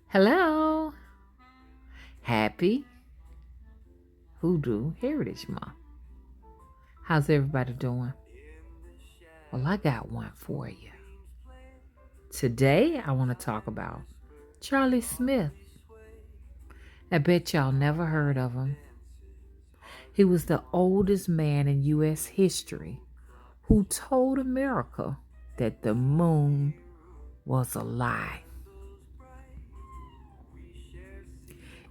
Hello. Happy Hoodoo Heritage Month. How's everybody doing? Well, I got one for you. Today, I want to talk about Charlie Smith. I bet y'all never heard of him. He was the oldest man in U.S. history who told America that the moon was a lie.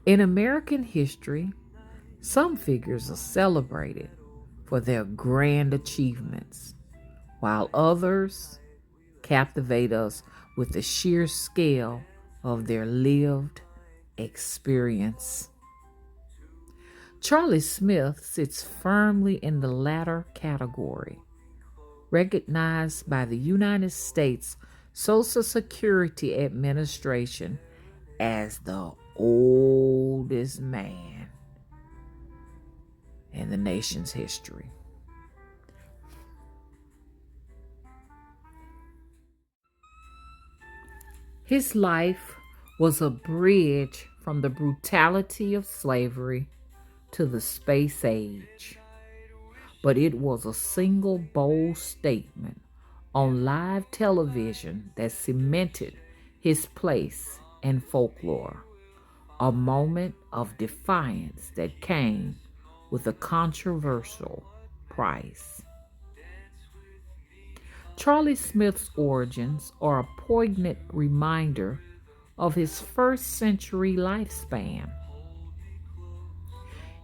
In American history, some figures are celebrated for their grand achievements, while others captivate us with the sheer scale of their lived experience. Charlie Smith sits firmly in the latter category, recognized by the United States Social Security Administration as the oldest man in the nation's history. His life was a bridge from the brutality of slavery to the space age, but it was a single bold statement on live television that cemented his place in folklore, a moment of defiance that came with a controversial price. Charlie Smith's origins are a poignant reminder of his first century lifespan.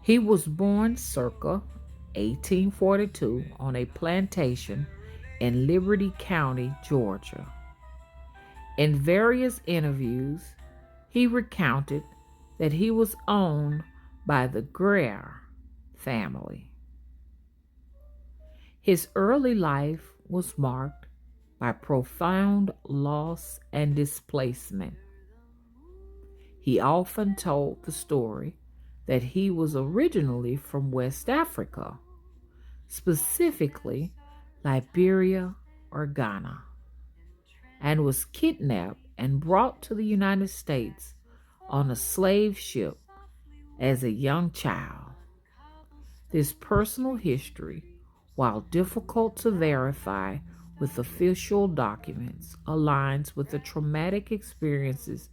He was born circa 1842 on a plantation in Liberty County, Georgia. In various interviews, he recounted that he was owned by the Greer family. His early life was marked by profound loss and displacement. He often told the story that he was originally from West Africa, specifically Liberia or Ghana, and was kidnapped and brought to the United States on a slave ship as a young child. This personal history, while difficult to verify with official documents, aligns with the traumatic experiences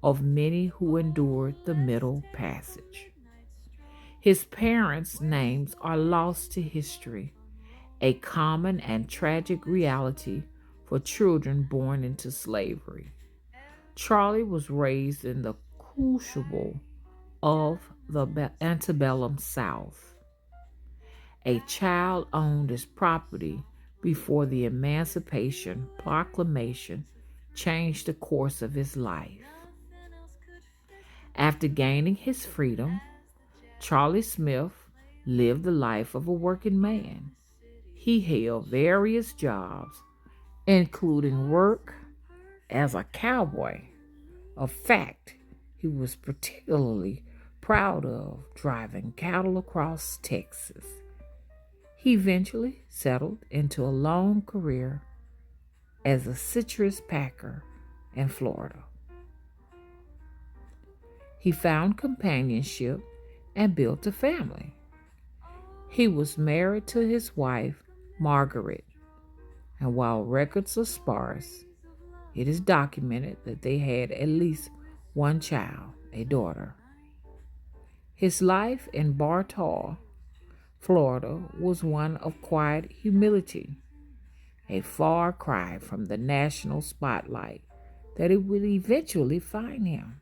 of many who endured the Middle Passage. His parents' names are lost to history, a common and tragic reality for children born into slavery. Charlie was raised in the crucible of the antebellum South. A child owned his property before the Emancipation Proclamation changed the course of his life. After gaining his freedom, Charlie Smith lived the life of a working man. He held various jobs, including work as a cowboy, a fact he was particularly proud of, driving cattle across Texas. He eventually settled into a long career as a citrus packer in Florida. He found companionship and built a family. He was married to his wife, Margaret, and while records are sparse, it is documented that they had at least one child, a daughter. His life in Bartow, Florida, was one of quiet humility, a far cry from the national spotlight that it would eventually find him.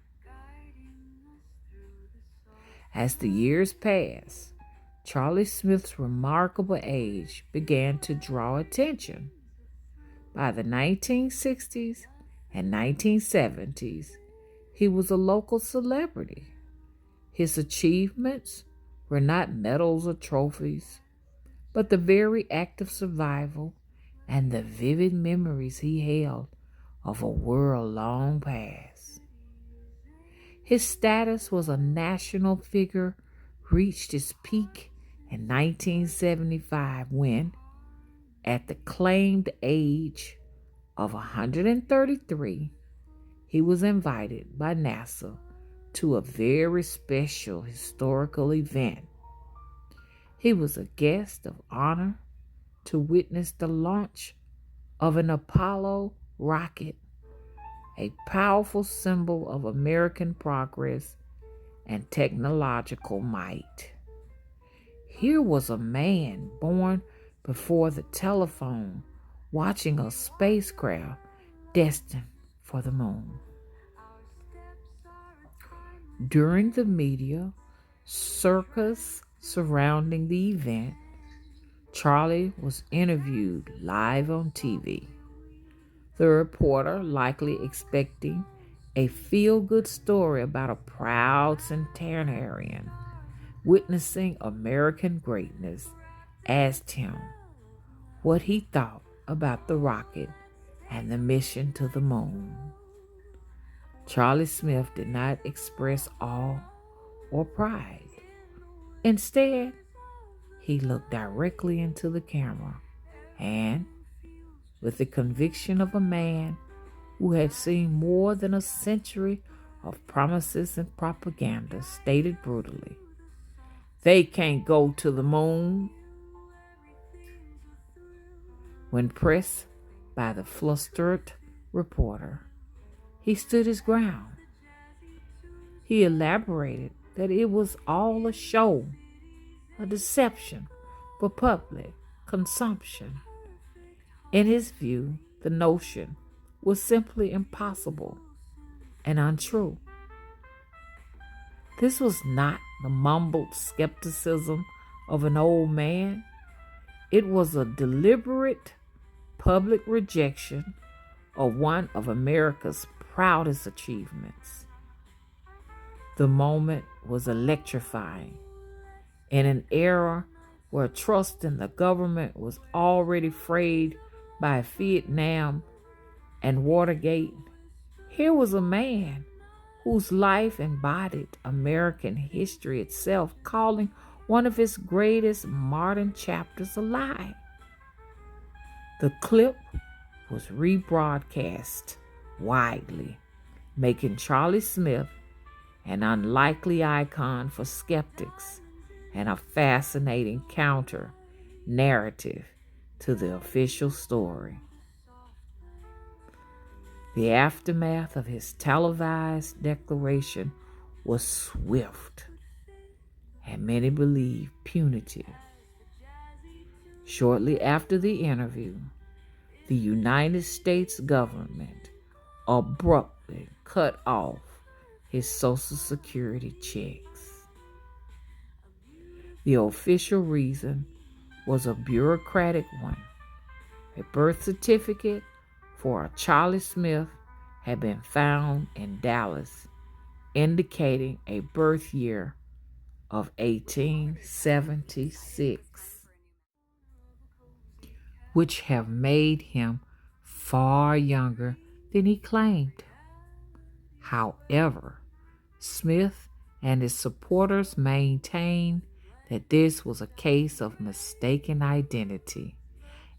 As the years passed, Charlie Smith's remarkable age began to draw attention. By the 1960s and 1970s, he was a local celebrity. His achievements were not medals or trophies, but the very act of survival and the vivid memories he held of a world long past. His status as a national figure reached its peak in 1975 when, at the claimed age of 133, he was invited by NASA to a very special historical event. He was a guest of honor to witness the launch of an Apollo rocket, a powerful symbol of American progress and technological might. Here was a man born before the telephone, watching a spacecraft destined for the moon. During the media circus surrounding the event, Charlie was interviewed live on TV. The reporter, likely expecting a feel-good story about a proud centenarian witnessing American greatness, asked him what he thought about the rocket and the mission to the moon. Charlie Smith did not express awe or pride. Instead, he looked directly into the camera and, with the conviction of a man who had seen more than a century of promises and propaganda, stated brutally, "They can't go to the moon." When pressed by the flustered reporter, he stood his ground. He elaborated that it was all a show, a deception for public consumption. In his view, the notion was simply impossible and untrue. This was not the mumbled skepticism of an old man. It was a deliberate public rejection of one of America's proudest achievements. The moment was electrifying. In an era where trust in the government was already frayed by Vietnam and Watergate, here was a man whose life embodied American history itself, calling one of its greatest modern chapters alive. The clip was rebroadcast widely, making Charlie Smith an unlikely icon for skeptics and a fascinating counter narrative to the official story. The aftermath of his televised declaration was swift and many believe punitive. Shortly after the interview, the United States government abruptly cut off his Social Security checks. The official reason was a bureaucratic one. A birth certificate for a Charlie Smith had been found in Dallas, indicating a birth year of 1876, which have made him far younger than he claimed. However, Smith and his supporters maintained that this was a case of mistaken identity,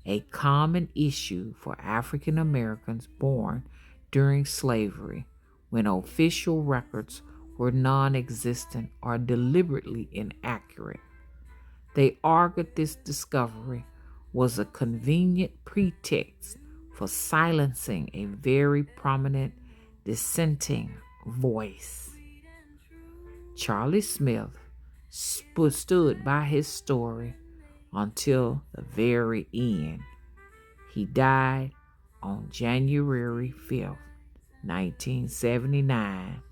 a common issue for African Americans born during slavery when official records were non-existent or deliberately inaccurate. They argued this discovery was a convenient pretext for silencing a very prominent dissenting voice. Charlie Smith stood by his story until the very end. He died on January 5th, 1979,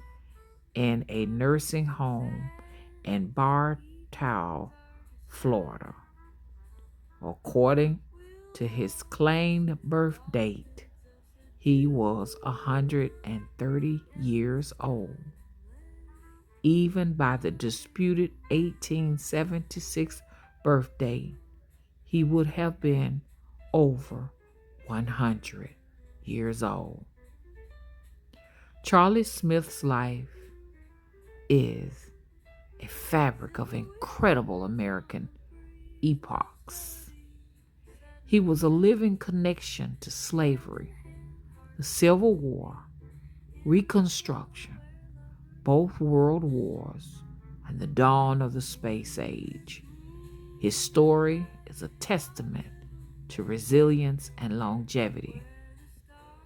in a nursing home in Bartow, Florida. According to his claimed birth date, he was 130 years old. Even by the disputed 1876 birthday, he would have been over 100 years old. Charlie Smith's life is a fabric of incredible American epochs. He was a living connection to slavery, the Civil War, Reconstruction, both world wars, and the dawn of the space age. His story is a testament to resilience and longevity,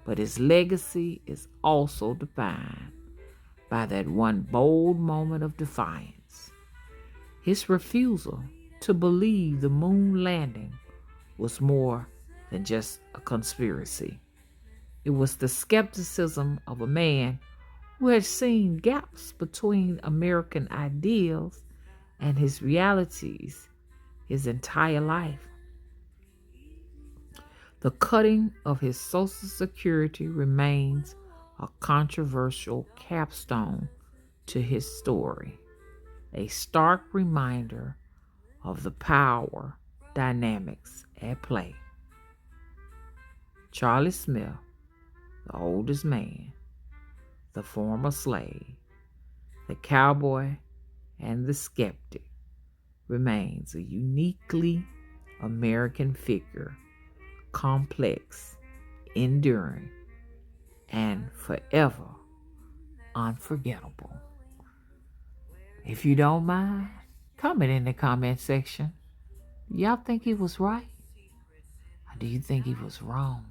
but his legacy is also defined by that one bold moment of defiance. His refusal to believe the moon landing was more than just a conspiracy. It was the skepticism of a man who had seen gaps between American ideals and his realities his entire life. The cutting of his Social Security remains a controversial capstone to his story, a stark reminder of the power dynamics at play. Charlie Smith, the oldest man, the former slave, the cowboy, and the skeptic, remains a uniquely American figure, complex, enduring, and forever unforgettable. If you don't mind, comment in the comment section. Y'all think he was right? Or do you think he was wrong?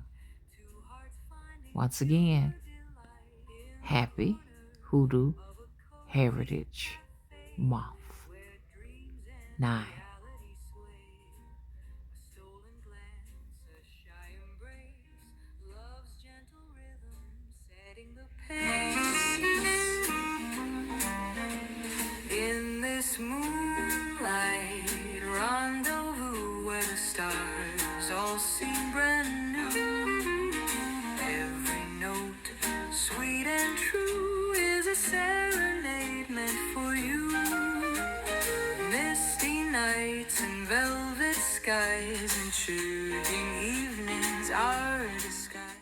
Once again, happy Hoodoo Heritage Month. 9. In this moonlight rendezvous where the stars all seem brand new, every note, sweet and true, is a serenade meant for you. Misty nights and velvet skies, intruding evenings are disguised.